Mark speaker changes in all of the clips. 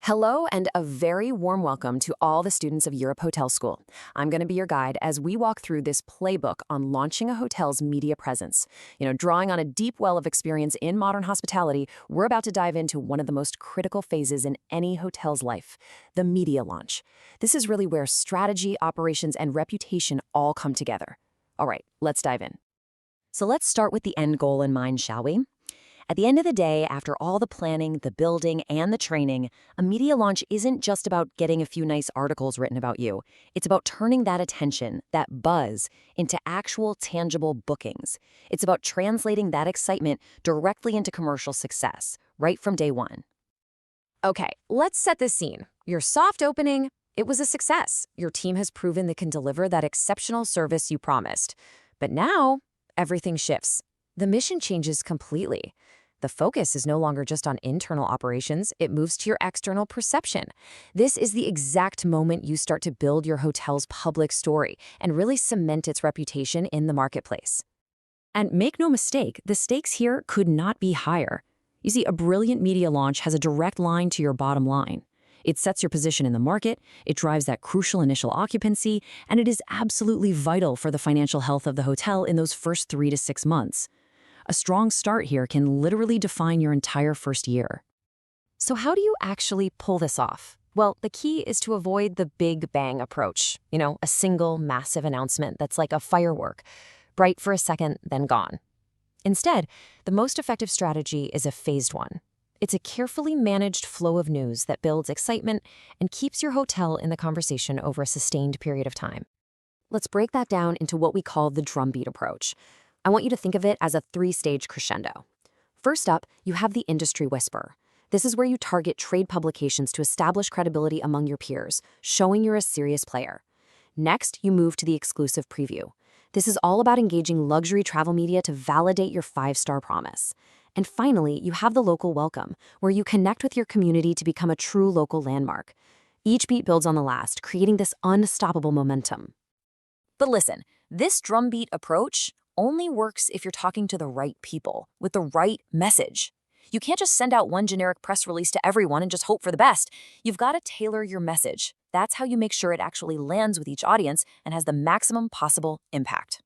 Speaker 1: Hello and a very warm welcome to all the students of Europe Hotel School. I'm going to be your guide as we walk through this playbook on launching a hotel's media presence. Drawing on a deep well of experience in modern hospitality, we're about to dive into one of the most critical phases in any hotel's life, the media launch. This is really where strategy, operations, and reputation all come together. All right, let's dive in. So let's start with the end goal in mind, shall we? At the end of the day, after all the planning, the building, and the training, a media launch isn't just about getting a few nice articles written about you. It's about turning that attention, that buzz, into actual tangible bookings. It's about translating that excitement directly into commercial success, right from day one. Okay, let's set the scene. Your soft opening, it was a success. Your team has proven they can deliver that exceptional service you promised. But now, everything shifts. The mission changes completely. The focus is no longer just on internal operations, it moves to your external perception. This is the exact moment you start to build your hotel's public story and really cement its reputation in the marketplace. And make no mistake, the stakes here could not be higher. You see, a brilliant media launch has a direct line to your bottom line. It sets your position in the market, it drives that crucial initial occupancy, and it is absolutely vital for the financial health of the hotel in those first 3 to 6 months. A strong start here can literally define your entire first year. So how do you actually pull this off? Well, the key is to avoid the big bang approach. A single massive announcement that's like a firework, bright for a second, then gone. Instead, the most effective strategy is a phased one. It's a carefully managed flow of news that builds excitement and keeps your hotel in the conversation over a sustained period of time. Let's break that down into what we call the drumbeat approach. I want you to think of it as a 3-stage crescendo. First up, you have the industry whisper. This is where you target trade publications to establish credibility among your peers, showing you're a serious player. Next, you move to the exclusive preview. This is all about engaging luxury travel media to validate your 5-star promise. And finally, you have the local welcome, where you connect with your community to become a true local landmark. Each beat builds on the last, creating this unstoppable momentum. But listen, this drumbeat approach only works if you're talking to the right people, with the right message. You can't just send out one generic press release to everyone and just hope for the best. You've got to tailor your message. That's how you make sure it actually lands with each audience and has the maximum possible impact.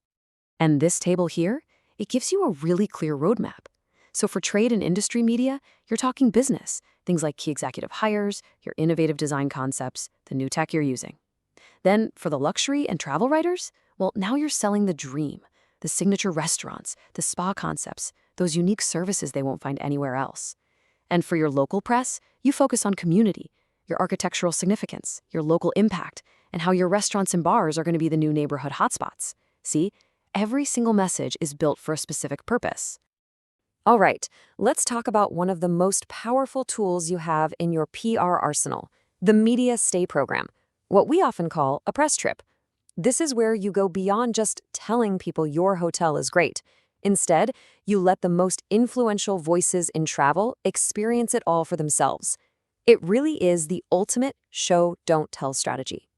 Speaker 1: And this table here, it gives you a really clear roadmap. So for trade and industry media, you're talking business, things like key executive hires, your innovative design concepts, the new tech you're using. Then for the luxury and travel writers, well, now you're selling the dream. The signature restaurants, the spa concepts, those unique services they won't find anywhere else. And for your local press, you focus on community, your architectural significance, your local impact, and how your restaurants and bars are going to be the new neighborhood hotspots. See, every single message is built for a specific purpose. All right, let's talk about one of the most powerful tools you have in your PR arsenal, the Media Stay program, what we often call a press trip. This is where you go beyond just telling people your hotel is great. Instead, you let the most influential voices in travel experience it all for themselves. It really is the ultimate show, don't tell strategy.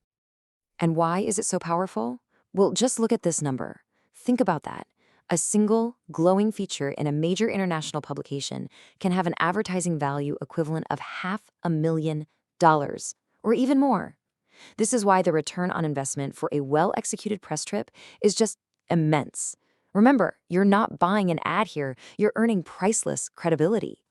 Speaker 1: And why is it so powerful? Well, just look at this number. Think about that. A single, glowing feature in a major international publication can have an advertising value equivalent of $500,000, or even more. This is why the return on investment for a well-executed press trip is just immense. Remember, you're not buying an ad here, you're earning priceless credibility.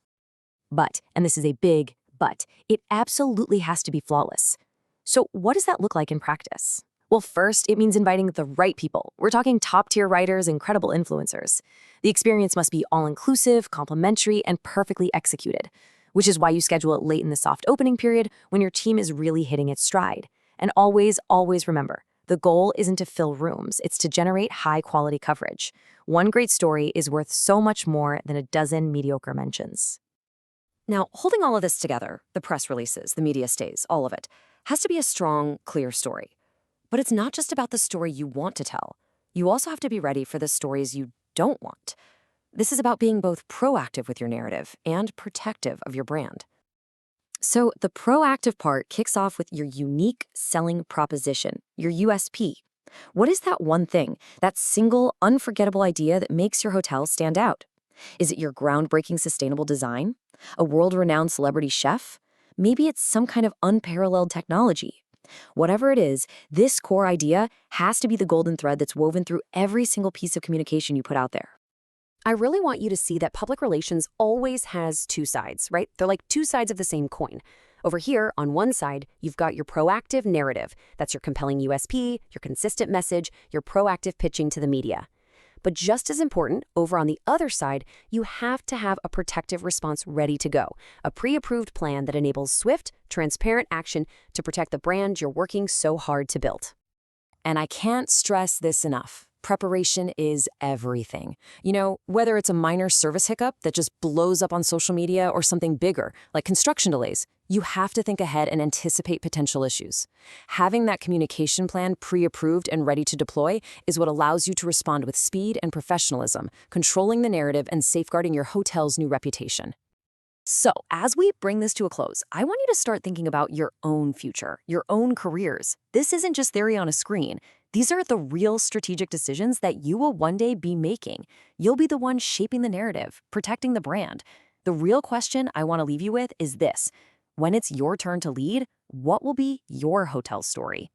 Speaker 1: But, and this is a big but, it absolutely has to be flawless. So what does that look like in practice? Well, first, it means inviting the right people. We're talking top-tier writers and credible influencers. The experience must be all-inclusive, complimentary, and perfectly executed, which is why you schedule it late in the soft opening period when your team is really hitting its stride. And always, always remember, the goal isn't to fill rooms, it's to generate high-quality coverage. One great story is worth so much more than a dozen mediocre mentions. Now, holding all of this together, the press releases, the media stays, all of it, has to be a strong, clear story. But it's not just about the story you want to tell. You also have to be ready for the stories you don't want. This is about being both proactive with your narrative and protective of your brand. So the proactive part kicks off with your unique selling proposition, your USP. What is that one thing, that single, unforgettable idea that makes your hotel stand out? Is it your groundbreaking sustainable design? A world-renowned celebrity chef?
Speaker 2: Maybe it's some kind of unparalleled technology. Whatever it is, this core idea has to be the golden thread that's woven through every single piece of communication you put out there.
Speaker 1: I really want you to see that public relations always has two sides, right? They're like two sides of the same coin. Over here, on one side, you've got your proactive narrative. That's your compelling USP, your consistent message, your proactive pitching to the media. But just as important, over on the other side, you have to have a protective response ready to go, a pre-approved plan that enables swift, transparent action to protect the brand you're working so hard to build. And I can't stress this enough. Preparation is everything. Whether it's a minor service hiccup that just blows up on social media or something bigger, like construction delays, you have to think ahead and anticipate potential issues. Having that communication plan pre-approved and ready to deploy is what allows you to respond with speed and professionalism, controlling the narrative and safeguarding your hotel's new reputation. So, as we bring this to a close, I want you to start thinking about your own future, your own careers. This isn't just theory on a screen. These are the real strategic decisions that you will one day be making. You'll be the one shaping the narrative, protecting the brand. The real question I want to leave you with is this: when it's your turn to lead, what will be your hotel story?